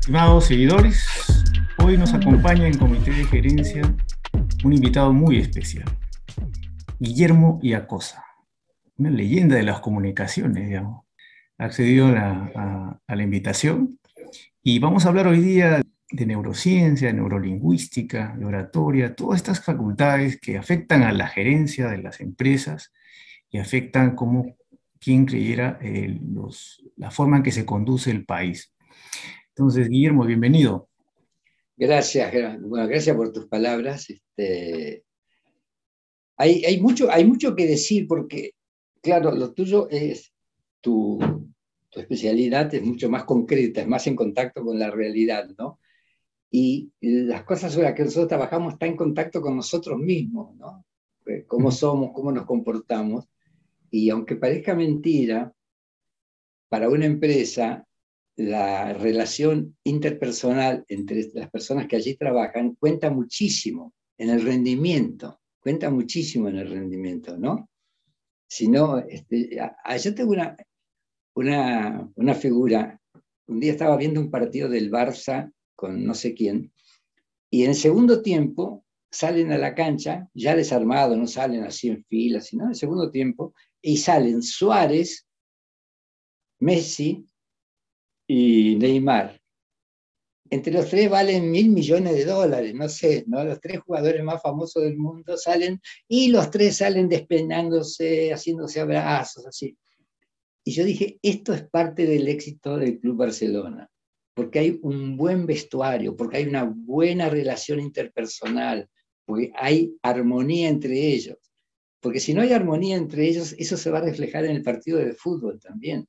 Estimados seguidores, hoy nos acompaña en Comité de Gerencia un invitado muy especial, Guillermo Iacosa, una leyenda de las comunicaciones, digamos. Ha accedido a la invitación y vamos a hablar hoy día de neurociencia, de neurolingüística, de oratoria, todas estas facultades que afectan a la gerencia de las empresas y afectan como quien creyera la forma en que se conduce el país. Entonces, Guillermo, bienvenido. Gracias, bueno, gracias por tus palabras. Hay mucho que decir porque, claro, lo tuyo es, tu, tu especialidad es mucho más concreta, es más en contacto con la realidad, ¿no? Y las cosas sobre las que nosotros trabajamos están en contacto con nosotros mismos, ¿no? Cómo somos, cómo nos comportamos. Y aunque parezca mentira, para una empresa, la relación interpersonal entre las personas que allí trabajan cuenta muchísimo en el rendimiento, ¿no? Si no, yo tengo una figura. Un día estaba viendo un partido del Barça con no sé quién, y en el segundo tiempo salen a la cancha, ya desarmados, no salen así en fila, sino en el segundo tiempo, y salen Suárez, Messi y Neymar. Entre los tres valen $1.000 millones, no sé, ¿no? Los tres jugadores más famosos del mundo salen y los tres salen despeinándose, haciéndose abrazos, así. Y yo dije, esto es parte del éxito del Club Barcelona, porque hay un buen vestuario, porque hay una buena relación interpersonal, porque hay armonía entre ellos. Porque si no hay armonía entre ellos, eso se va a reflejar en el partido de fútbol también.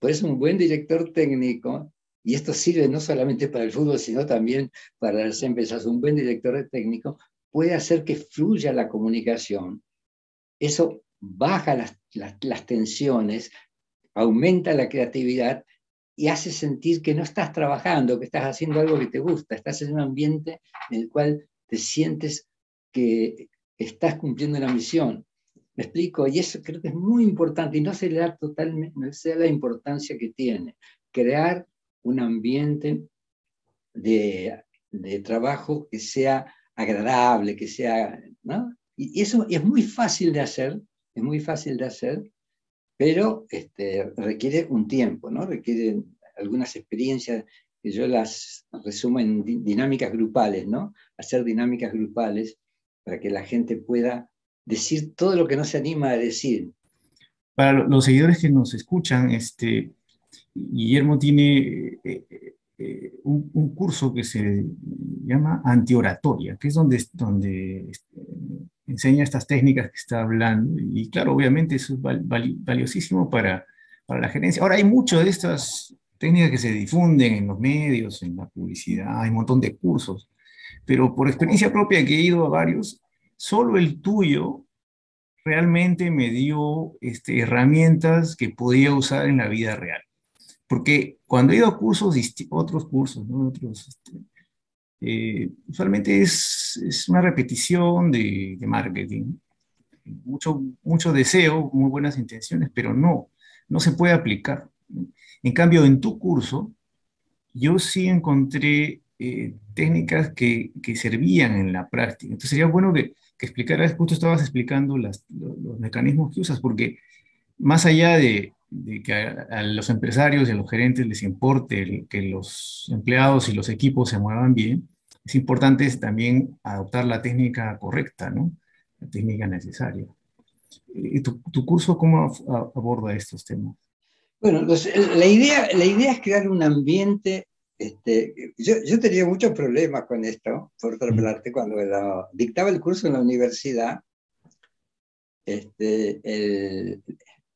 Por eso un buen director técnico, y esto sirve no solamente para el fútbol, sino también para las empresas, un buen director técnico puede hacer que fluya la comunicación. Eso baja las tensiones, aumenta la creatividad y hace sentir que no estás trabajando, que estás haciendo algo que te gusta, estás en un ambiente en el cual te sientes que estás cumpliendo una misión. ¿Me explico? Y eso creo que es muy importante y no se le da totalmente, no se da la importancia que tiene. Crear un ambiente de trabajo que sea agradable, que sea, ¿no? Y eso es muy fácil de hacer, es muy fácil de hacer, pero requiere un tiempo, ¿no? Requiere algunas experiencias que yo las resumo en dinámicas grupales, ¿no? Hacer dinámicas grupales para que la gente pueda decir todo lo que no se anima a decir. Para los seguidores que nos escuchan, Guillermo tiene un curso que se llama antioratoria, que es donde enseña estas técnicas que está hablando. Y claro, obviamente eso es valiosísimo para la gerencia. Ahora hay mucho de estas técnicas que se difunden en los medios, en la publicidad, hay un montón de cursos, pero por experiencia propia que he ido a varios, solo el tuyo realmente me dio herramientas que podía usar en la vida real. Porque cuando he ido a cursos, otros cursos, ¿no? Usualmente es una repetición de marketing. Mucho deseo, muy buenas intenciones, pero no se puede aplicar. En cambio, en tu curso, yo sí encontré técnicas que servían en la práctica. Entonces sería bueno que explicaras, justo estabas explicando los mecanismos que usas, porque más allá de que a los empresarios y a los gerentes les importe que los empleados y los equipos se muevan bien, es importante también adoptar la técnica correcta, ¿no? La técnica necesaria. ¿Y tu curso cómo aborda estos temas? Bueno, la idea es crear un ambiente. Yo tenía muchos problemas con esto, por otra Mm. parte, cuando dictaba el curso en la universidad.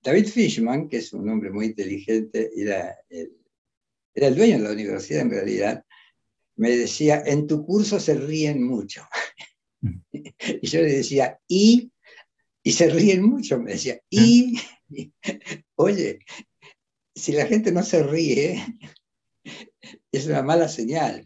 David Fishman, que es un hombre muy inteligente, era el dueño de la universidad en realidad, me decía, en tu curso se ríen mucho. Mm. Y yo le decía, y se ríen mucho, me decía, ¿Eh? oye, si la gente no se ríe, es una mala señal.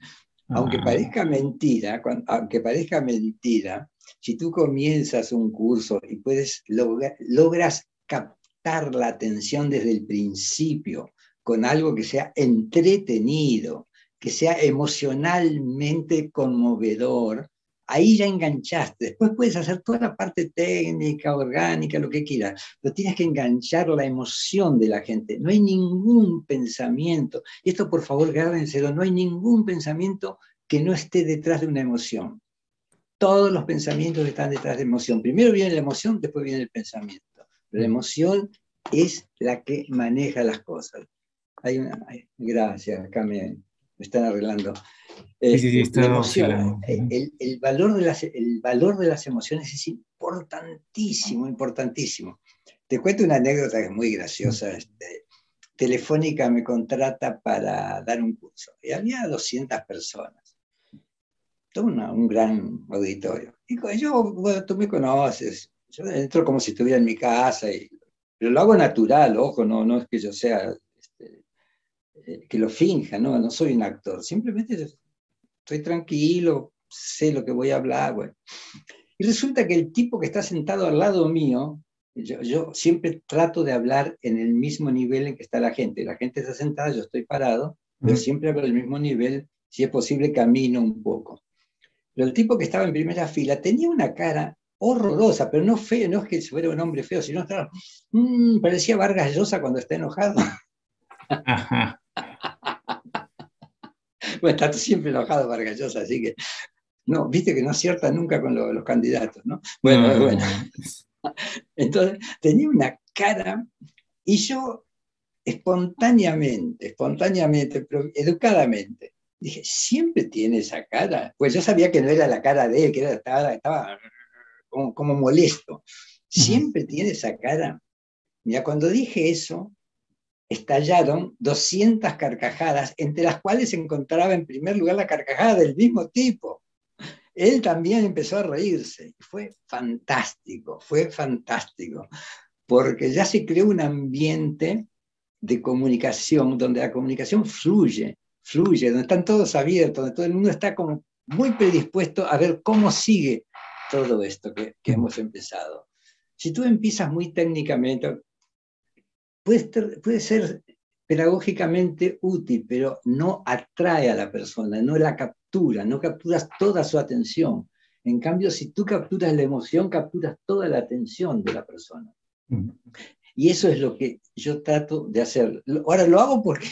Aunque Ah, parezca mentira, aunque parezca mentira, si tú comienzas un curso y logras captar la atención desde el principio con algo que sea entretenido, que sea emocionalmente conmovedor, ahí ya enganchaste. Después puedes hacer toda la parte técnica, orgánica, lo que quieras, pero tienes que enganchar la emoción de la gente. No hay ningún pensamiento, y esto por favor grábenselo, no hay ningún pensamiento que no esté detrás de una emoción. Todos los pensamientos están detrás de emoción. Primero viene la emoción, después viene el pensamiento. Pero la emoción es la que maneja las cosas. Gracias, acá me están arreglando. Sí, sí, sí, La está emoción, oscilando. el valor de las emociones es importantísimo, importantísimo. Te cuento una anécdota que es muy graciosa. Telefónica me contrata para dar un curso y había 200 personas, todo un gran auditorio. Y yo, bueno, tú me conoces, yo entro como si estuviera en mi casa, pero lo hago natural, ojo, no es que yo sea, que lo finja, no soy un actor, simplemente estoy tranquilo, sé lo que voy a hablar, bueno. Y resulta que el tipo que está sentado al lado mío, yo siempre trato de hablar en el mismo nivel en que está la gente. La gente está sentada, yo estoy parado, pero siempre hablo al mismo nivel, si es posible camino un poco. Pero el tipo que estaba en primera fila tenía una cara horrorosa, pero no feo, no es que fuera un hombre feo, sino estaba, parecía Vargas Llosa cuando está enojado. Ajá. Bueno, está siempre enojado Vargas Llosa, así que no, viste que no acierta nunca con los candidatos, ¿no? Bueno, No, no, bueno. no. Entonces tenía una cara y yo espontáneamente, pero educadamente, dije, siempre tiene esa cara. Pues yo sabía que no era la cara de él, que estaba como molesto. Siempre tiene esa cara. Mira, cuando dije eso, estallaron 200 carcajadas, entre las cuales se encontraba en primer lugar la carcajada del mismo tipo. Él también empezó a reírse. Fue fantástico, porque ya se creó un ambiente de comunicación, donde la comunicación fluye, donde están todos abiertos, donde todo el mundo está como muy predispuesto a ver cómo sigue todo esto que hemos empezado. Si tú empiezas muy técnicamente, puede ser pedagógicamente útil, pero no atrae a la persona, no la captura, no capturas toda su atención. En cambio, si tú capturas la emoción, capturas toda la atención de la persona. Y eso es lo que yo trato de hacer. Ahora lo hago porque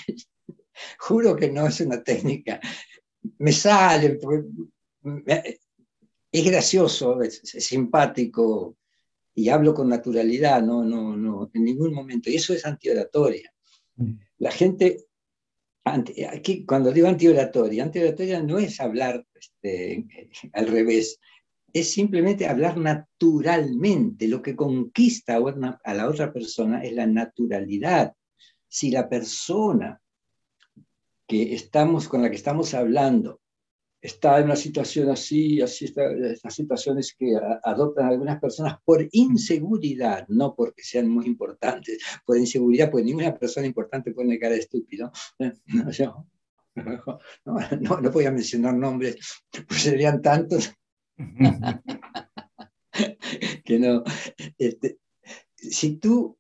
juro que no es una técnica. Me sale, es gracioso, es simpático y hablo con naturalidad, no, en ningún momento. Y eso es antioratoria. La gente, aquí, cuando digo antioratoria no es hablar al revés, es simplemente hablar naturalmente. Lo que conquista a la otra persona es la naturalidad. Si la persona con la que estamos hablando está en una situación así estas situaciones que adoptan algunas personas por inseguridad, no porque sean muy importantes, por inseguridad, pues ninguna persona importante pone cara de estúpido. No voy a mencionar nombres, pues serían tantos que no. Si tú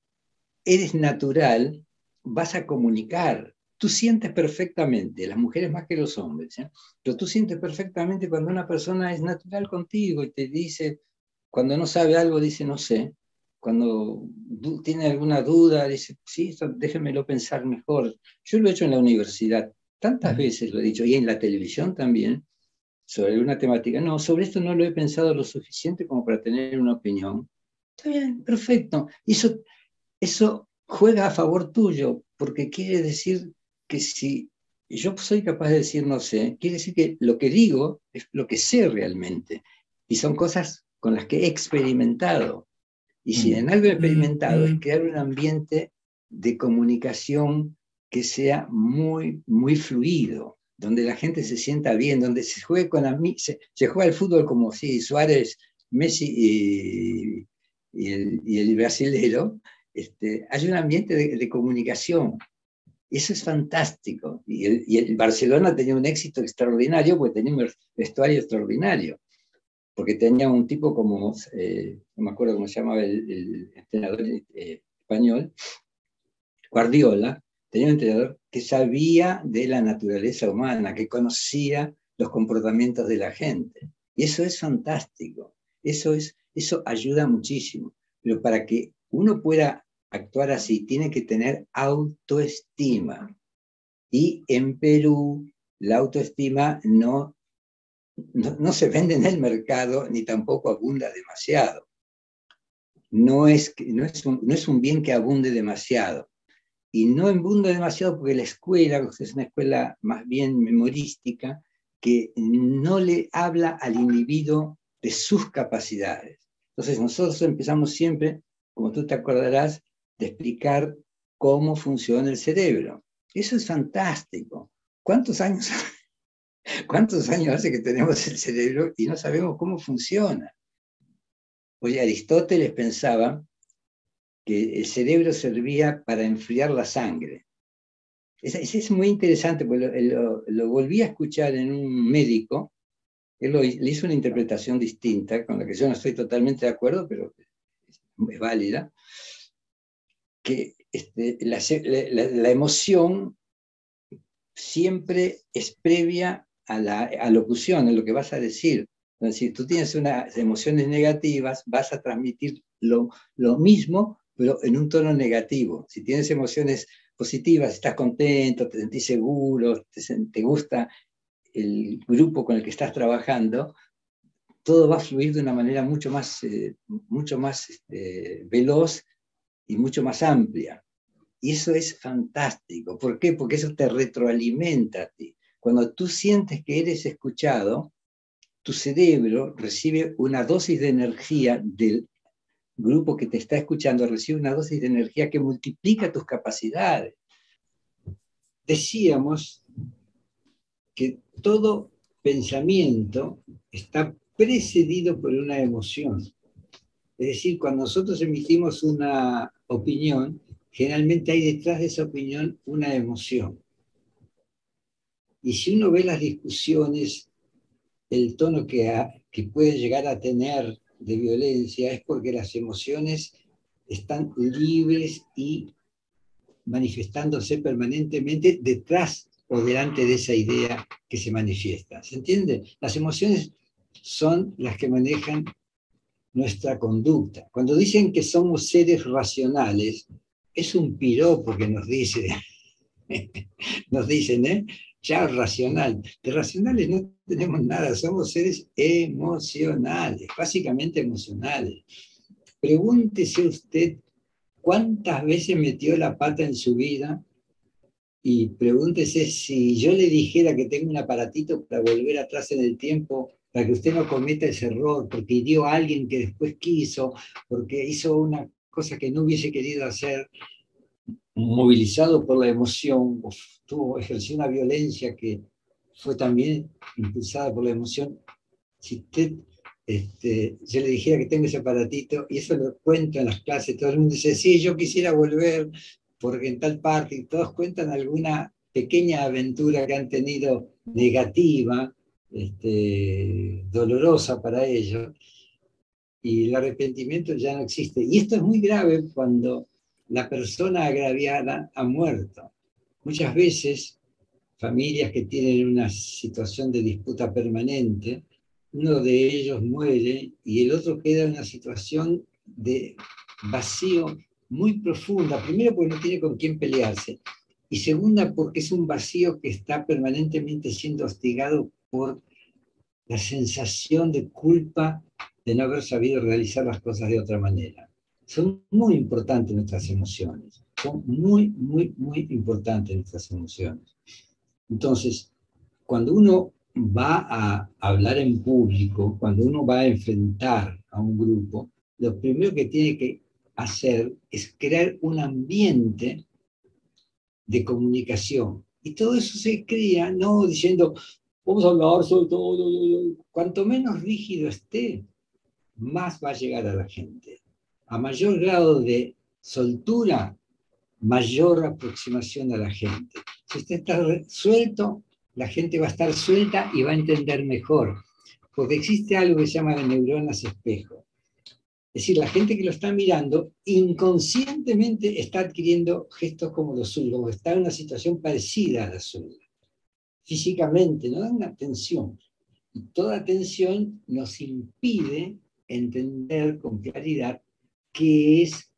eres natural, vas a comunicar. Tú sientes perfectamente, las mujeres más que los hombres, ¿eh? Pero tú sientes perfectamente cuando una persona es natural contigo y te dice, cuando no sabe algo, dice no sé. Cuando tiene alguna duda, dice, sí, déjenmelo pensar mejor. Yo lo he hecho en la universidad, tantas veces lo he dicho, y en la televisión también, sobre alguna temática. No, sobre esto no lo he pensado lo suficiente como para tener una opinión. Está bien, perfecto. Eso juega a favor tuyo, porque quiere decir que si yo soy capaz de decir no sé, quiere decir que lo que digo es lo que sé realmente. Y son cosas con las que he experimentado. Y si en algo he experimentado es crear un ambiente de comunicación que sea muy, muy fluido, donde la gente se sienta bien, donde se juegue se juega el fútbol como si Suárez, Messi y el brasilero, hay un ambiente de comunicación. Eso es fantástico. Y el Barcelona tenía un éxito extraordinario porque tenía un vestuario extraordinario. Porque tenía un tipo como, no me acuerdo cómo se llamaba el entrenador español, Guardiola, tenía un entrenador que sabía de la naturaleza humana, que conocía los comportamientos de la gente. Y eso es fantástico. Eso ayuda muchísimo. Pero para que uno pueda actuar así, tiene que tener autoestima. Y en Perú, la autoestima no se vende en el mercado ni tampoco abunda demasiado. No es un bien que abunde demasiado. Y no abunda demasiado porque la escuela es una escuela más bien memorística que no le habla al individuo de sus capacidades. Entonces nosotros empezamos siempre, como tú te acordarás, de explicar cómo funciona el cerebro. Eso es fantástico. ¿Cuántos años hace que tenemos el cerebro y no sabemos cómo funciona? Oye, Aristóteles pensaba que el cerebro servía para enfriar la sangre. Es muy interesante, porque lo volví a escuchar en un médico. Él le hizo una interpretación distinta, con la que yo no estoy totalmente de acuerdo, pero es válida, que la emoción siempre es previa a la alocución, a lo que vas a decir. Entonces, si tú tienes unas emociones negativas, vas a transmitir lo mismo, pero en un tono negativo. Si tienes emociones positivas, estás contento, te sentís seguro, te gusta el grupo con el que estás trabajando, todo va a fluir de una manera mucho más veloz y mucho más amplia. Y eso es fantástico. ¿Por qué? Porque eso te retroalimenta a ti. Cuando tú sientes que eres escuchado, tu cerebro recibe una dosis de energía del grupo que te está escuchando, recibe una dosis de energía que multiplica tus capacidades. Decíamos que todo pensamiento está precedido por una emoción. Es decir, cuando nosotros emitimos una opinión, generalmente hay detrás de esa opinión una emoción. Y si uno ve las discusiones, el tono que puede llegar a tener de violencia es porque las emociones están libres y manifestándose permanentemente detrás o delante de esa idea que se manifiesta. ¿Se entiende? Las emociones son las que manejan nuestra conducta. Cuando dicen que somos seres racionales, es un piropo que nos dicen, ya racional. De racionales no tenemos nada, somos seres emocionales, básicamente emocionales. Pregúntese usted cuántas veces metió la pata en su vida y pregúntese si yo le dijera que tengo un aparatito para volver atrás en el tiempo, para que usted no cometa ese error, porque hirió a alguien que después quiso, porque hizo una cosa que no hubiese querido hacer, movilizado por la emoción, ejerció una violencia que fue también impulsada por la emoción. Si usted, yo le dijera que tengo ese aparatito, y eso lo cuento en las clases, todo el mundo dice, sí, yo quisiera volver, porque en tal parte, y todos cuentan alguna pequeña aventura que han tenido negativa, dolorosa para ellos, y el arrepentimiento ya no existe. Y esto es muy grave cuando la persona agraviada ha muerto. Muchas veces, familias que tienen una situación de disputa permanente, uno de ellos muere y el otro queda en una situación de vacío muy profunda. Primero, porque no tiene con quién pelearse. Y segunda, porque es un vacío que está permanentemente siendo hostigado por la sensación de culpa de no haber sabido realizar las cosas de otra manera. Son muy importantes nuestras emociones. Son muy, muy, muy importantes nuestras emociones. Entonces, cuando uno va a hablar en público, cuando uno va a enfrentar a un grupo, lo primero que tiene que hacer es crear un ambiente de comunicación. Y todo eso se crea no diciendo, vamos a hablar sobre todo. Cuanto menos rígido esté, más va a llegar a la gente. A mayor grado de soltura, mayor aproximación a la gente. Si usted está suelto, la gente va a estar suelta y va a entender mejor. Porque existe algo que se llama de neuronas espejo. Es decir, la gente que lo está mirando inconscientemente está adquiriendo gestos como los suyos, como está en una situación parecida a la suya. Físicamente, no da una tensión. Y toda tensión nos impide entender con claridad qué es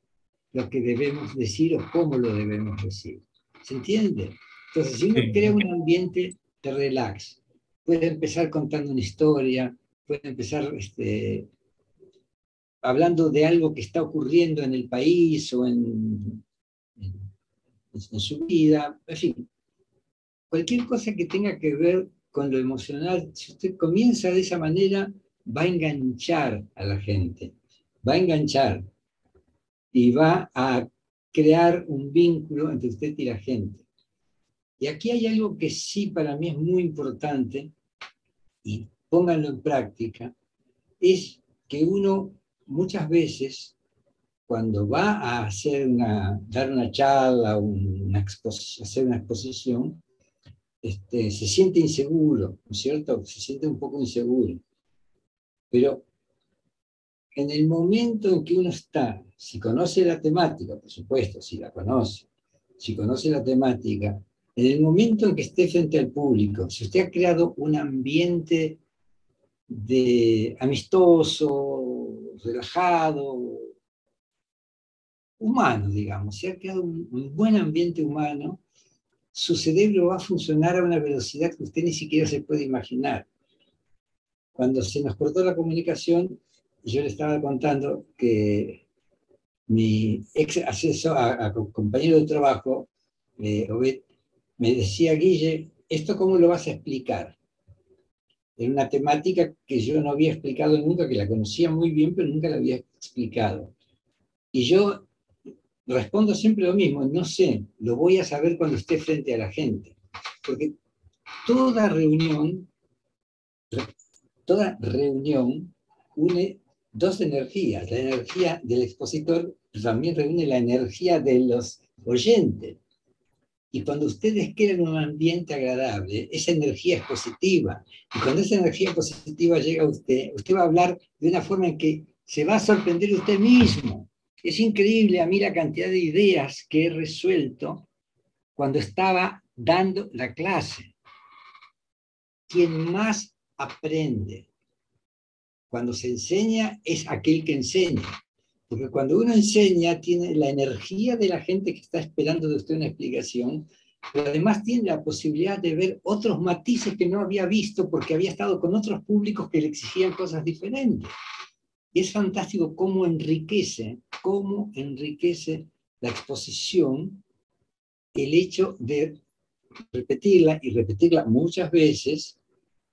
lo que debemos decir o cómo lo debemos decir. ¿Se entiende? Entonces, si uno Sí. crea un ambiente de relax, puede empezar contando una historia, puede empezar hablando de algo que está ocurriendo en el país o en su vida, en fin, cualquier cosa que tenga que ver con lo emocional, si usted comienza de esa manera, va a enganchar a la gente, va a enganchar y va a crear un vínculo entre usted y la gente. Y aquí hay algo que sí para mí es muy importante, y pónganlo en práctica, es que uno muchas veces, cuando va a dar una charla, hacer una exposición, se siente inseguro, ¿no es cierto? Se siente un poco inseguro. Pero en el momento en que uno está, si conoce la temática, por supuesto, si la conoce, si conoce la temática, en el momento en que esté frente al público, si usted ha creado un ambiente amistoso, relajado, humano, digamos, si ha creado un buen ambiente humano, su cerebro va a funcionar a una velocidad que usted ni siquiera se puede imaginar. Cuando se nos cortó la comunicación, yo le estaba contando que mi ex compañero de trabajo, Obed, me decía: Guille, ¿esto cómo lo vas a explicar? Era una temática que yo no había explicado nunca, que la conocía muy bien, pero nunca la había explicado. Y yo respondo siempre lo mismo: no sé, lo voy a saber cuando esté frente a la gente. Porque toda reunión une dos energías. La energía del expositor también reúne la energía de los oyentes. Y cuando ustedes crean un ambiente agradable, esa energía es positiva. Y cuando esa energía positiva llega a usted, usted va a hablar de una forma en que se va a sorprender usted mismo. Es increíble a mí la cantidad de ideas que he resuelto cuando estaba dando la clase. Quien más aprende cuando se enseña es aquel que enseña. Porque cuando uno enseña, tiene la energía de la gente que está esperando de usted una explicación, pero además tiene la posibilidad de ver otros matices que no había visto porque había estado con otros públicos que le exigían cosas diferentes. Y es fantástico cómo enriquece la exposición el hecho de repetirla y repetirla muchas veces,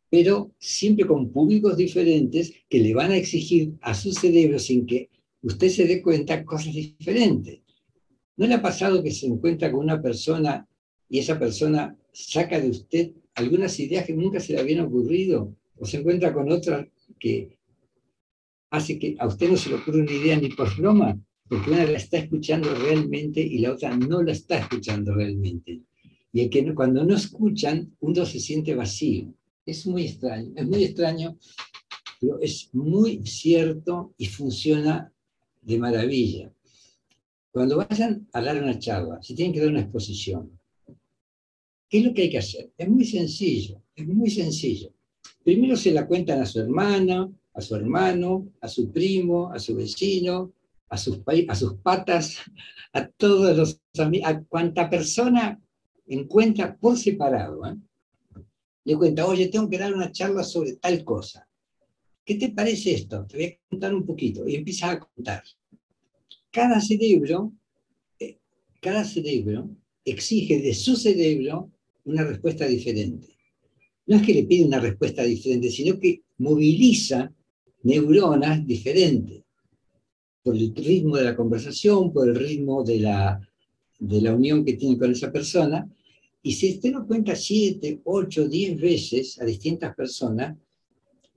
pero siempre con públicos diferentes que le van a exigir a su cerebro, sin que usted se dé cuenta, cosas diferentes. ¿No le ha pasado que se encuentra con una persona y esa persona saca de usted algunas ideas que nunca se le habían ocurrido? ¿O se encuentra con otra que hace que a usted no se le ocurra una idea ni por broma? Porque una la está escuchando realmente y la otra no la está escuchando realmente. Y el que cuando no escuchan, uno se siente vacío. Es muy extraño, pero es muy cierto y funciona de maravilla. Cuando vayan a dar una charla, si tienen que dar una exposición, ¿qué es lo que hay que hacer? Es muy sencillo, es muy sencillo. Primero se la cuentan a su hermana, a su hermano, a su primo, a su vecino, a sus patas, a todos los amigos, a cuanta persona encuentra por separado. Le cuenta: oye, tengo que dar una charla sobre tal cosa. ¿Qué te parece esto? Te voy a contar un poquito. Y empieza a contar. Cada cerebro exige de su cerebro una respuesta diferente. No es que le pide una respuesta diferente, sino que moviliza neuronas diferentes por el ritmo de la conversación, por el ritmo de la unión que tiene con esa persona. Y si usted lo cuenta 7, 8, 10 veces a distintas personas,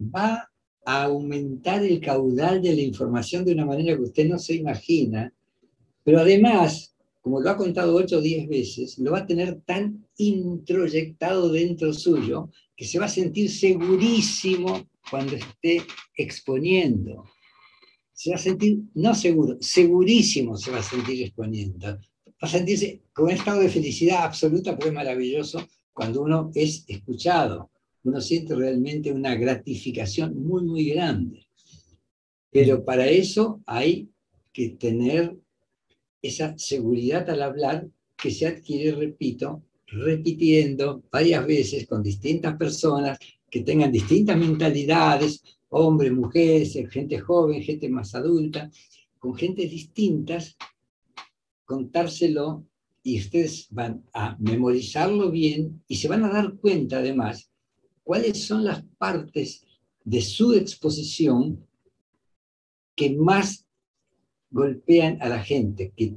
va a aumentar el caudal de la información de una manera que usted no se imagina, pero además, como lo ha contado 8 o 10 veces, lo va a tener tan introyectado dentro suyo que se va a sentir segurísimo cuando esté exponiendo. se va a sentir, no seguro, segurísimo se va a sentir exponiendo. Va a sentirse con un estado de felicidad absoluta, porque es maravilloso cuando uno es escuchado. Uno siente realmente una gratificación muy, muy grande. Pero para eso hay que tener esa seguridad al hablar que se adquiere, repito, repitiendo varias veces con distintas personas que tengan distintas mentalidades, hombres, mujeres, gente joven, gente más adulta, con gente distintas, contárselo y ustedes van a memorizarlo bien y se van a dar cuenta además cuáles son las partes de su exposición que más golpean a la gente, que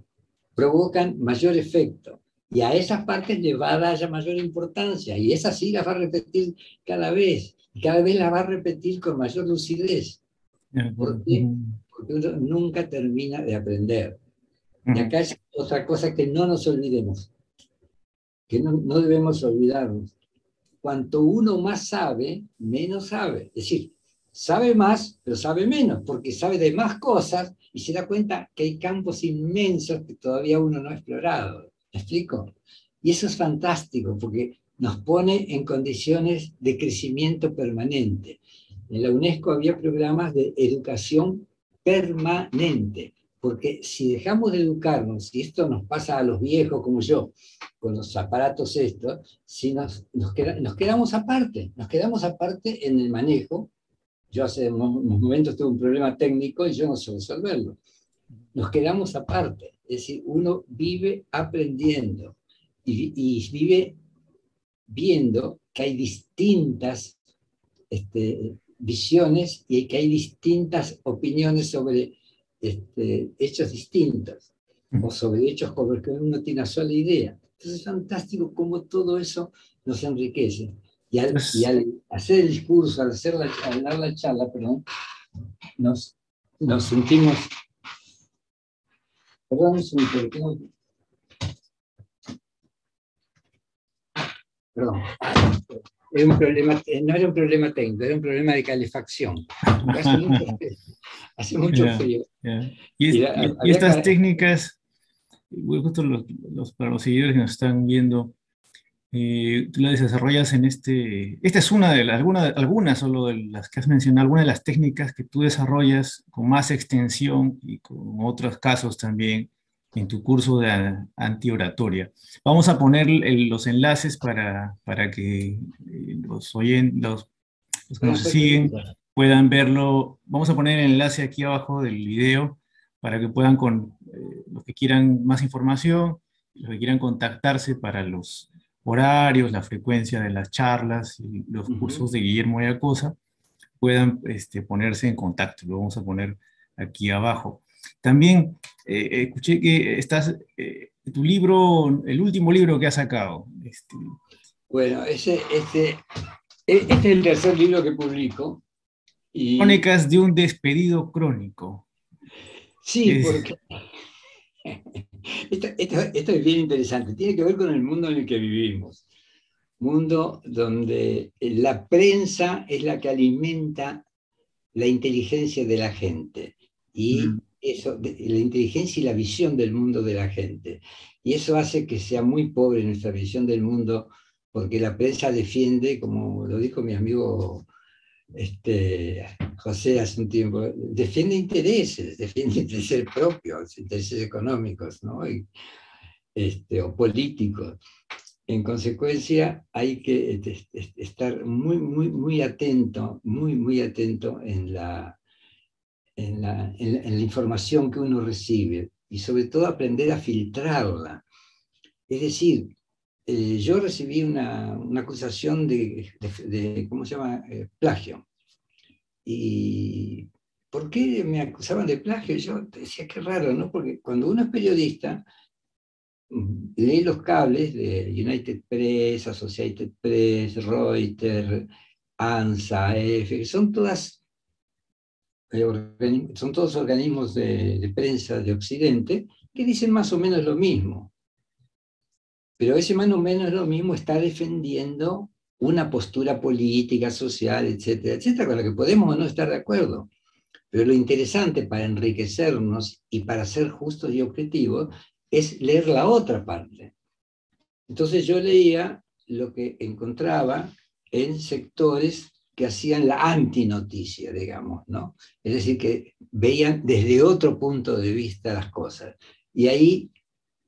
provocan mayor efecto. Y a esas partes le va a dar mayor importancia. Y esas sí las va a repetir cada vez. Y cada vez las va a repetir con mayor lucidez. ¿Por qué? Porque uno nunca termina de aprender. Y acá es otra cosa que no nos olvidemos, que no debemos olvidarnos. Cuanto uno más sabe, menos sabe. Es decir, sabe más, pero sabe menos, porque sabe de más cosas y se da cuenta que hay campos inmensos que todavía uno no ha explorado. ¿Me explico? Y eso es fantástico, porque nos pone en condiciones de crecimiento permanente. En la UNESCO había programas de educación permanente, porque si dejamos de educarnos, y esto nos pasa a los viejos como yo, con los aparatos estos, si nos quedamos aparte en el manejo. Yo hace unos momentos tuve un problema técnico y yo no sé resolverlo. Nos quedamos aparte, es decir, uno vive aprendiendo y vive viendo que hay distintas visiones y que hay distintas opiniones sobre hechos distintos o sobre hechos con los que uno tiene una sola idea. Entonces es fantástico cómo todo eso nos enriquece. Y al hacer el discurso, al dar la charla, perdón, nos sentimos... Perdón, perdón. Era un problema, no era un problema técnico, era un problema de calefacción. Hace mucho frío. Y estas técnicas, justo para los seguidores que nos están viendo, tú las desarrollas en esta es una de algunas solo de las que has mencionado, algunas de las técnicas que tú desarrollas con más extensión y con otros casos también en tu curso de antioratoria. Vamos a poner los enlaces para que los que nos siguen puedan verlo. Vamos a poner el enlace aquí abajo del video para que puedan, los que quieran más información, los que quieran contactarse para los horarios, la frecuencia de las charlas y los cursos de Guillermo Yacosa, puedan ponerse en contacto. Lo vamos a poner aquí abajo. También escuché que tu libro, el último libro que has sacado. Bueno, este es el tercer libro que publico. Crónicas de un despedido crónico. Sí, porque esto es bien interesante. Tiene que ver con el mundo en el que vivimos. Mundo donde la prensa es la que alimenta la inteligencia de la gente. Y eso, la inteligencia y la visión del mundo de la gente. Y eso hace que sea muy pobre nuestra visión del mundo, porque la prensa defiende, como lo dijo mi amigo José hace un tiempo, defiende intereses propios, intereses económicos, ¿no? O políticos. En consecuencia, hay que estar muy, muy, muy atento, muy atento en la información que uno recibe y sobre todo aprender a filtrarla. Es decir, yo recibí una acusación de ¿cómo se llama? Plagio. ¿Y por qué me acusaban de plagio? Yo decía, qué raro, ¿no? Porque cuando uno es periodista, lee los cables de United Press, Associated Press, Reuters, ANSA, EFE, son todos organismos de prensa de Occidente que dicen más o menos lo mismo. Pero ese más o menos lo mismo está defendiendo una postura política, social, etcétera, etcétera, con la que podemos o no estar de acuerdo. Pero lo interesante para enriquecernos y para ser justos y objetivos es leer la otra parte. Entonces yo leía lo que encontraba en sectores que hacían la antinoticia, digamos, ¿no? Es decir, que veían desde otro punto de vista las cosas. Y ahí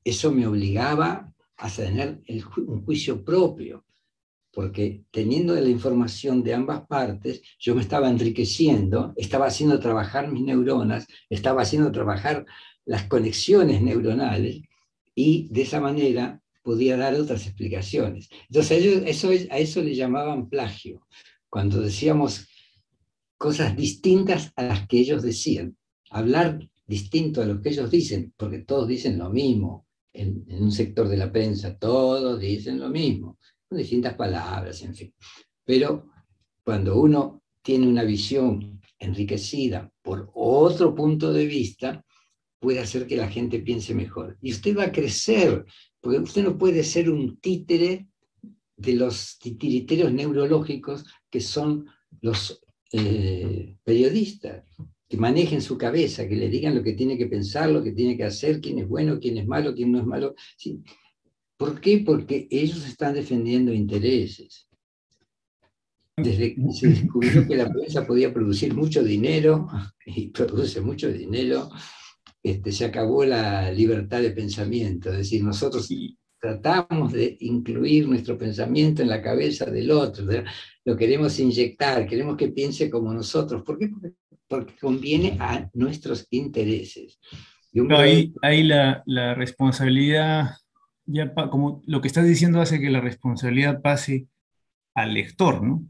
eso me obligaba a tener un juicio propio, porque teniendo la información de ambas partes, yo me estaba enriqueciendo, estaba haciendo trabajar mis neuronas, estaba haciendo trabajar las conexiones neuronales, y de esa manera podía dar otras explicaciones. Entonces a eso le llamaban plagio, cuando decíamos cosas distintas a las que ellos decían, hablar distinto a lo que ellos dicen, porque todos dicen lo mismo en un sector de la prensa, todos dicen lo mismo, con distintas palabras, en fin. Pero cuando uno tiene una visión enriquecida por otro punto de vista, puede hacer que la gente piense mejor. Y usted va a crecer, porque usted no puede ser un títere de los titiriteros neurológicos que son los periodistas, que manejen su cabeza, que le digan lo que tiene que pensar, lo que tiene que hacer, quién es bueno, quién es malo, quién no es malo. ¿Sí? ¿Por qué? Porque ellos están defendiendo intereses. Desde que se descubrió que la prensa podía producir mucho dinero, y produce mucho dinero, se acabó la libertad de pensamiento. Es decir, nosotros tratamos de incluir nuestro pensamiento en la cabeza del otro, lo queremos inyectar, queremos que piense como nosotros. ¿Por qué? Porque conviene a nuestros intereses. Y un Pero verdadero... ahí la responsabilidad, como lo que estás diciendo hace que la responsabilidad pase al lector, ¿no?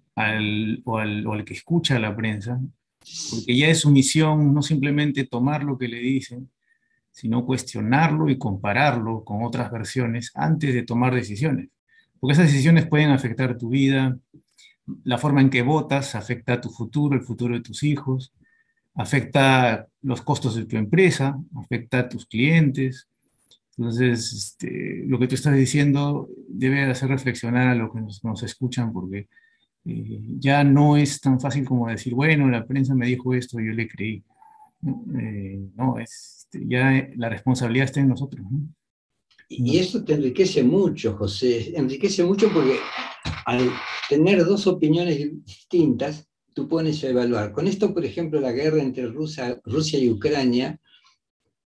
O al que escucha la prensa, porque ya es su misión no simplemente tomar lo que le dicen, sino cuestionarlo y compararlo con otras versiones antes de tomar decisiones. Porque esas decisiones pueden afectar tu vida, la forma en que votas afecta a tu futuro, el futuro de tus hijos, afecta los costos de tu empresa, afecta a tus clientes. Entonces, lo que tú estás diciendo debe hacer reflexionar a los que nos escuchan, porque ya no es tan fácil como decir, bueno, la prensa me dijo esto, yo le creí. No, ya la responsabilidad está en nosotros, ¿no? Y eso te enriquece mucho, José. Enriquece mucho porque al tener dos opiniones distintas, tú pones a evaluar. Con esto, por ejemplo, la guerra entre Rusia y Ucrania,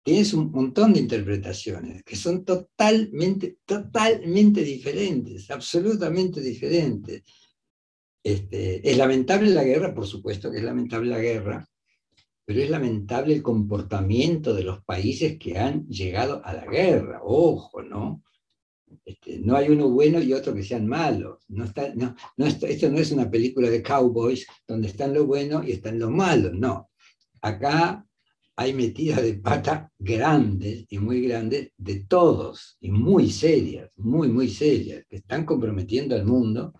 tienes un montón de interpretaciones que son totalmente, totalmente diferentes, absolutamente diferentes. Es lamentable la guerra, por supuesto que es lamentable la guerra, pero es lamentable el comportamiento de los países que han llegado a la guerra. Ojo, ¿no? No hay uno bueno y otro que sean malos. Esto no es una película de cowboys donde están los buenos y están los malos, no. Acá hay metidas de pata grandes y muy grandes de todos, y muy serias, muy, muy serias, que están comprometiendo al mundo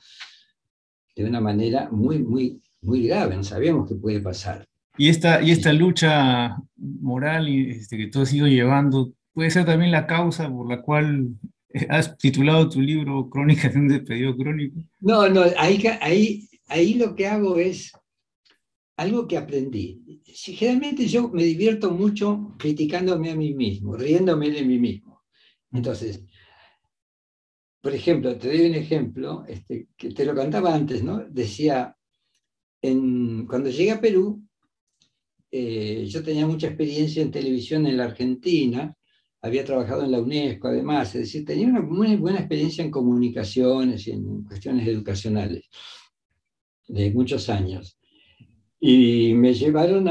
de una manera muy, muy, muy grave. No sabíamos qué puede pasar. Y esta lucha moral que tú has ido llevando, puede ser también la causa por la cual has titulado tu libro Crónicas de un despedido crónico. No, no, ahí lo que hago es algo que aprendí. Generalmente yo me divierto mucho criticándome a mí mismo, riéndome de mí mismo. Entonces, por ejemplo, te doy un ejemplo, que te lo contaba antes, ¿no? Decía, cuando llegué a Perú, yo tenía mucha experiencia en televisión en la Argentina, había trabajado en la UNESCO además, es decir, tenía una muy buena experiencia en comunicaciones y en cuestiones educacionales de muchos años. Y me llevaron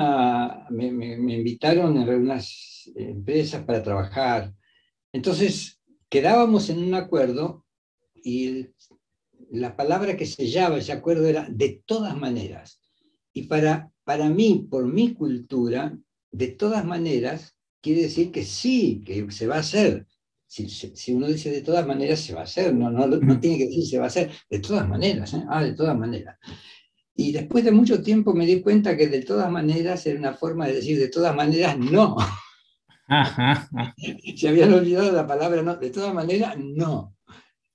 me invitaron a unas empresas para trabajar. Entonces, quedábamos en un acuerdo y la palabra que sellaba ese acuerdo era de todas maneras. Y para mí, por mi cultura, de todas maneras quiere decir que sí, que se va a hacer. Si uno dice de todas maneras, se va a hacer. No tiene que decir se va a hacer. De todas maneras. De todas maneras. Y después de mucho tiempo me di cuenta que de todas maneras era una forma de decir de todas maneras no. Ajá. Se habían olvidado la palabra no. De todas maneras, no.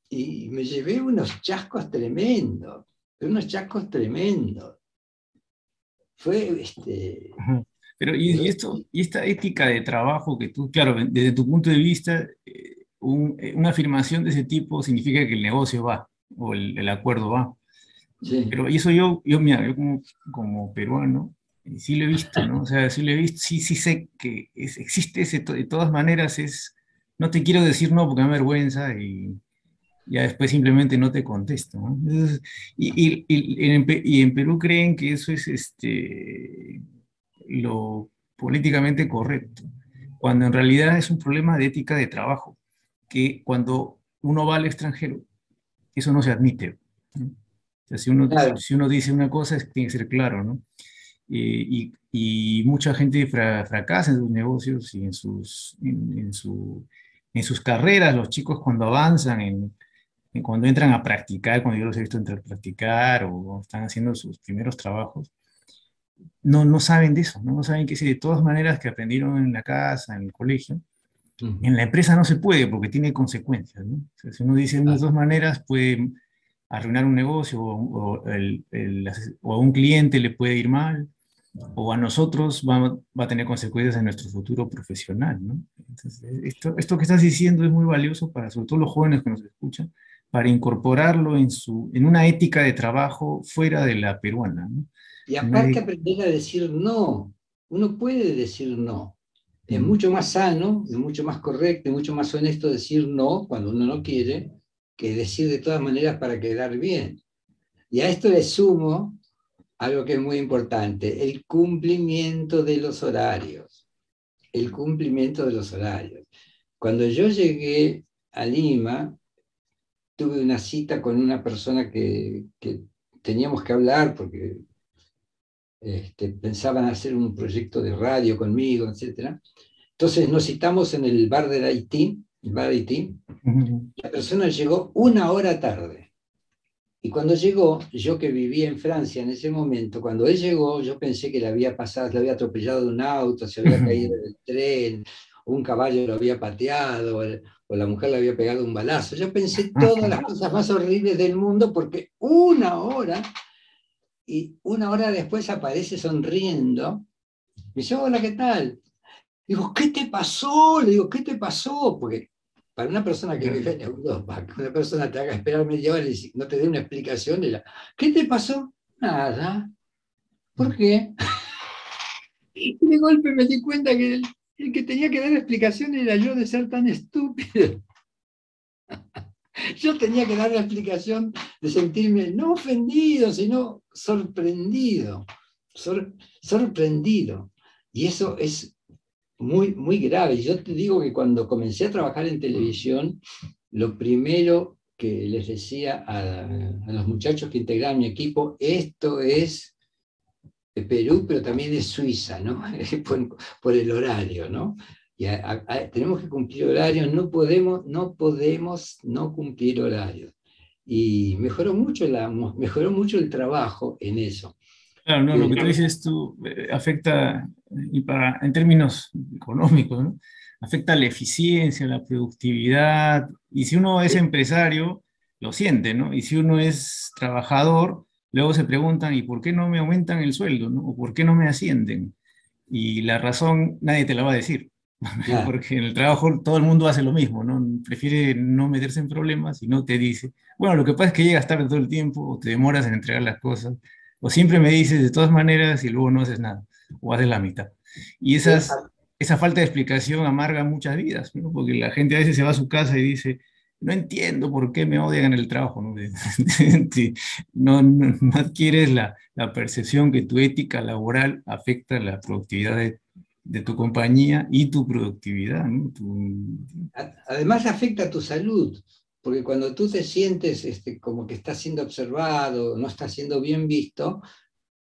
Y me llevé unos chascos tremendos. fue, Ajá. Pero, quedó- y esta ética de trabajo que tú, claro, desde tu punto de vista, una afirmación de ese tipo significa que el negocio va, o el acuerdo va. sí, Pero eso mira, yo como, como peruano, sí lo he visto, ¿no? O sea, sí lo he visto, sí, sí sé que existe ese, de todas maneras es, no te quiero decir no porque me da vergüenza y ya después simplemente no te contesto, ¿no? Entonces, y en Perú creen que eso es lo políticamente correcto, cuando en realidad es un problema de ética de trabajo, que cuando uno va al extranjero, eso no se admite, ¿no? O sea, claro. si uno dice una cosa, tiene que ser claro, ¿no? Y mucha gente fracasa en sus negocios y en sus carreras, los chicos cuando avanzan, cuando entran a practicar, cuando yo los he visto entrar a practicar o están haciendo sus primeros trabajos, no saben de eso, ¿no? No saben que si de todas maneras que aprendieron en la casa, en el colegio, Ujú. en la empresa no se puede porque tiene consecuencias, ¿no? O sea, si uno dice unas Ah, dos maneras, puede arruinar un negocio o a un cliente le puede ir mal, o a nosotros va a tener consecuencias en nuestro futuro profesional, ¿no? Entonces, esto que estás diciendo es muy valioso para, sobre todo los jóvenes que nos escuchan, para incorporarlo en una ética de trabajo fuera de la peruana, ¿no? y Una aparte e- aprender a decir no. Uno puede decir no. Es mm, mucho más sano, es mucho más correcto, es mucho más honesto decir no cuando uno no quiere, que decir de todas maneras para quedar bien. Y a esto le sumo algo que es muy importante, el cumplimiento de los horarios. El cumplimiento de los horarios. Cuando yo llegué a Lima, tuve una cita con una persona que teníamos que hablar porque pensaban hacer un proyecto de radio conmigo, etcétera. Entonces nos citamos en el bar del Haití, el bar de Haití. mm, La persona llegó una hora tarde. Y cuando llegó, yo que vivía en Francia en ese momento, cuando él llegó, yo pensé que le había pasado, le había atropellado de un auto, se había caído del tren, un caballo lo había pateado, o la mujer le había pegado un balazo. Yo pensé todas las cosas más horribles del mundo porque una hora, y una hora después aparece sonriendo. Me dice, hola, ¿qué tal? Digo, ¿qué te pasó? Le digo, ¿qué te pasó? Porque para una persona que vive en Europa, que una persona te haga esperar media hora y no te dé una explicación, era, ¿qué te pasó? Nada. ¿Por qué? Y de golpe me di cuenta que el que tenía que dar explicación era yo de ser tan estúpido. Yo tenía que dar la explicación de sentirme no ofendido, sino sorprendido. Sorprendido. Y eso es muy, muy grave. Yo te digo que cuando comencé a trabajar en televisión, lo primero que les decía a los muchachos que integraban mi equipo, esto es de Perú, pero también es Suiza, ¿no? por el horario, ¿no? Y tenemos que cumplir horarios, no podemos no cumplir horarios. Y mejoró mucho el trabajo en eso. claro, no, lo Que, que tú dices tú afecta, en términos económicos, ¿no? Afecta la eficiencia, la productividad, y si uno es empresario, lo siente, ¿no? Y si uno es trabajador, luego se preguntan, ¿y por qué no me aumentan el sueldo, ¿no? ¿O por qué no me ascienden? Y la razón nadie te la va a decir, nada, porque en el trabajo todo el mundo hace lo mismo, ¿no? Prefiere no meterse en problemas y no te dice, bueno, lo que pasa es que llegas tarde todo el tiempo, o te demoras en entregar las cosas, o siempre me dices de todas maneras y luego no haces nada, o haces la mitad. Y esa falta de explicación amarga muchas vidas, ¿no? Porque la gente a veces se va a su casa y dice, no entiendo por qué me odian en el trabajo, ¿no? Sí, no adquieres la percepción que tu ética laboral afecta la productividad de tu compañía y tu productividad, ¿no? además afecta a tu salud, porque cuando tú te sientes como que estás siendo observado, no estás siendo bien visto,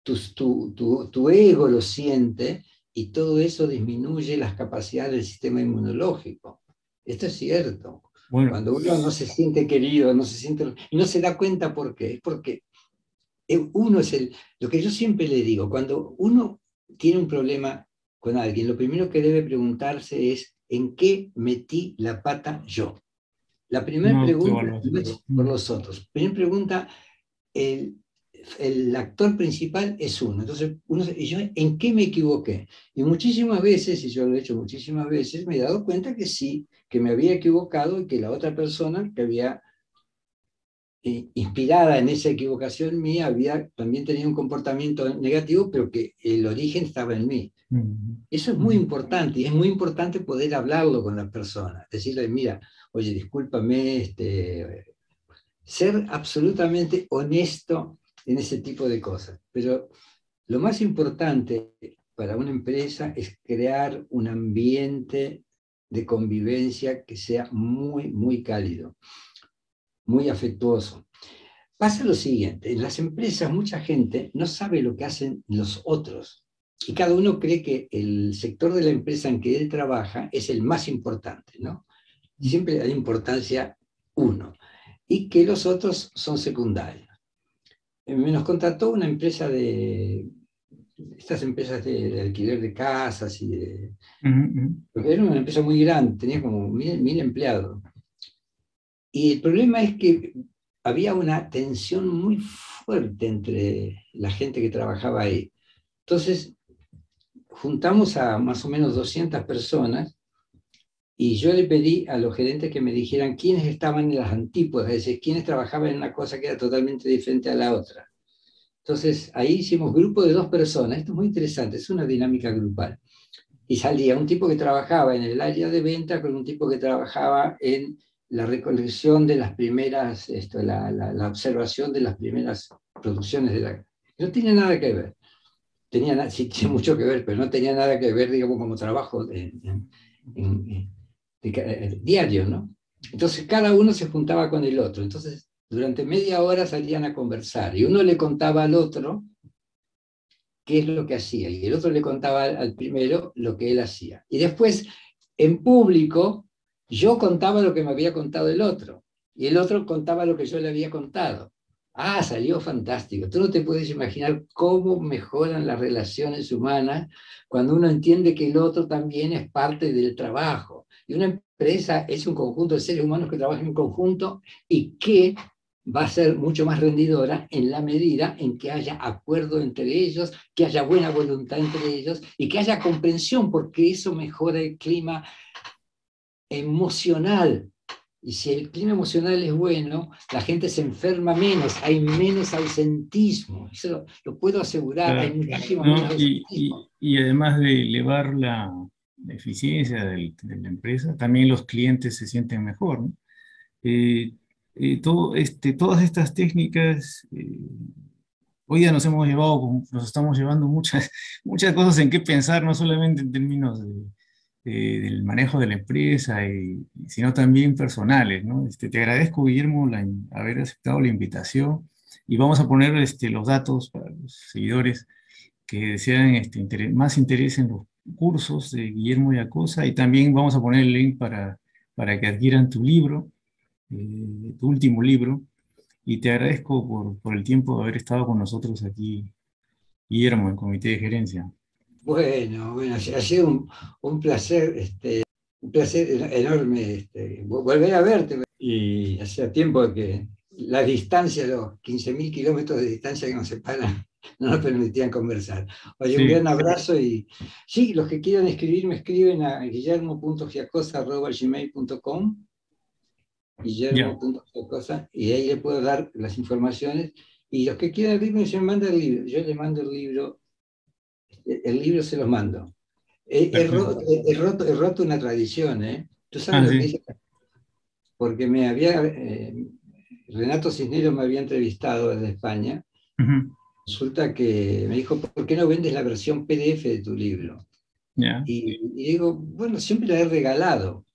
tu ego lo siente y todo eso disminuye las capacidades del sistema inmunológico. Esto es cierto. Bueno, Cuando uno no se siente querido, no se siente, y no se da cuenta por qué, es porque uno es lo que yo siempre le digo, cuando uno tiene un problema con alguien, lo primero que debe preguntarse es, ¿en qué metí la pata yo? La primera no pregunta no autoevaluación. es por los otros. La primera pregunta, el actor principal es uno. Entonces, y yo, ¿en qué me equivoqué? Y muchísimas veces, y yo lo he hecho muchísimas veces, me he dado cuenta que sí, que me había equivocado y que la otra persona que había inspirada en esa equivocación mía, había también tenido un comportamiento negativo, pero que el origen estaba en mí. Eso es muy importante, y es muy importante poder hablarlo con la persona, decirle, mira, oye, discúlpame, ser absolutamente honesto en ese tipo de cosas. Pero lo más importante para una empresa es crear un ambiente de convivencia que sea muy, muy cálido, muy afectuoso. Pasa lo siguiente, en las empresas mucha gente no sabe lo que hacen los otros y cada uno cree que el sector de la empresa en que él trabaja es el más importante, ¿no? Siempre hay importancia uno y que los otros son secundarios. Nos contrató una empresa estas empresas de alquiler de casas y de... Era una empresa muy grande, tenía como 1000 empleados. Y el problema es que había una tensión muy fuerte entre la gente que trabajaba ahí. Entonces, juntamos a más o menos 200 personas y yo le pedí a los gerentes que me dijeran quiénes estaban en las antípodas, es decir, quiénes trabajaban en una cosa que era totalmente diferente a la otra. Entonces, ahí hicimos grupo de 2 personas. Esto es muy interesante, es una dinámica grupal. Y salía un tipo que trabajaba en el área de venta con un tipo que trabajaba en la recolección de las primeras, la observación de las primeras producciones de la... No tenía nada que ver. Sí, tiene mucho que ver, pero no tenía nada que ver, digamos, como trabajo diario, ¿no? Entonces cada uno se juntaba con el otro. Entonces durante media hora salían a conversar y uno le contaba al otro qué es lo que hacía y el otro le contaba al primero lo que él hacía. Y después, en público, yo contaba lo que me había contado el otro y el otro contaba lo que yo le había contado. Ah, salió fantástico. Tú no te puedes imaginar cómo mejoran las relaciones humanas cuando uno entiende que el otro también es parte del trabajo. Y una empresa es un conjunto de seres humanos que trabajan en conjunto y que va a ser mucho más rendidora en la medida en que haya acuerdo entre ellos, que haya buena voluntad entre ellos y que haya comprensión, porque eso mejora el clima emocional. Y si el clima emocional es bueno, la gente se enferma menos, hay menos ausentismo. Eso lo puedo asegurar, hay muchísimo ¿no? menos ausentismo. Y además de elevar la eficiencia de la empresa, también los clientes se sienten mejor, ¿no? Todas estas técnicas, hoy día nos estamos llevando muchas, muchas cosas en qué pensar, no solamente en términos del manejo de la empresa, sino también personales, ¿no? Te agradezco, Guillermo, haber aceptado la invitación y vamos a poner los datos para los seguidores que desean más interés en los cursos de Guillermo Yacosa y también vamos a poner el link para que adquieran tu libro, tu último libro, y te agradezco por el tiempo de haber estado con nosotros aquí, Guillermo, en Comité de Gerencia. Bueno, ha sido un placer enorme volver a verte. Y hacía tiempo que la distancia, los 15.000 kilómetros de distancia que nos separan, no nos permitían conversar. Oye, un gran abrazo y sí, los que quieran escribir me escriben a guillermo.giacosa@gmail.com, guillermo.giacosa, y ahí le puedo dar las informaciones. Y los que quieran escribirme, se me manda el libro. Yo le mando el libro se los mando. He roto una tradición, ¿eh? ¿Tú sabes lo que hice? Porque Renato Cisneros me había entrevistado desde España. Resulta que me dijo, ¿por qué no vendes la versión PDF de tu libro? Y digo, bueno, siempre la he regalado.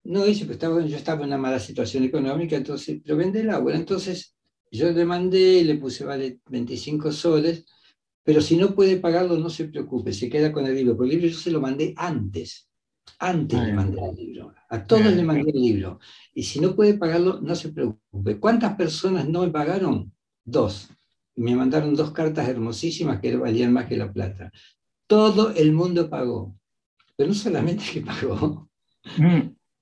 No, dice, pero yo estaba en una mala situación económica, entonces, pero véndela. Bueno, entonces yo le mandé, le puse, vale 25 soles, pero si no puede pagarlo, no se preocupe, se queda con el libro. Porque el libro yo se lo mandé antes. Le mandé el libro. A todos le mandé el libro. Y si no puede pagarlo, no se preocupe. ¿Cuántas personas no me pagaron? 2. Y me mandaron 2 cartas hermosísimas que valían más que la plata. Todo el mundo pagó. Pero no solamente que pagó,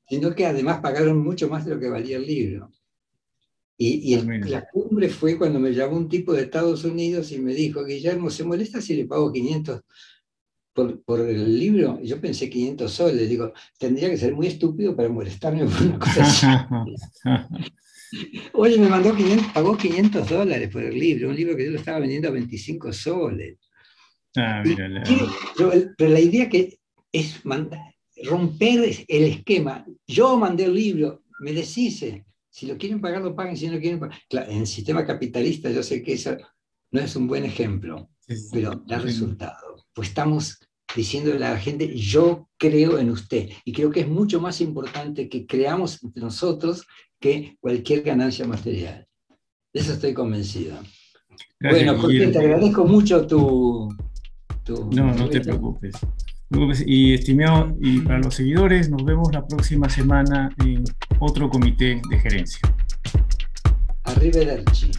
sino que además pagaron mucho más de lo que valía el libro. La cumbre fue cuando me llamó un tipo de Estados Unidos y me dijo: Guillermo, ¿se molesta si le pago 500 por el libro? Y yo pensé 500 soles. Digo, tendría que ser muy estúpido para molestarme por una cosa así. Oye, pagó $500 por el libro, un libro que yo lo estaba vendiendo a 25 soles. Pero la idea que es romper el esquema. Yo mandé el libro, me deshice. Si lo quieren pagar, lo paguen. Si no lo quieren pagar. Claro, en el sistema capitalista yo sé que eso no es un buen ejemplo, pero da resultado. Pues estamos diciéndole a la gente: yo creo en usted. Y creo que es mucho más importante que creamos entre nosotros que cualquier ganancia material. De eso estoy convencido. Gracias, bueno, Jorge, te agradezco mucho tu No te preocupes. Y estimado, y para los seguidores, nos vemos la próxima semana en otro comité de gerencia. Arrivederci.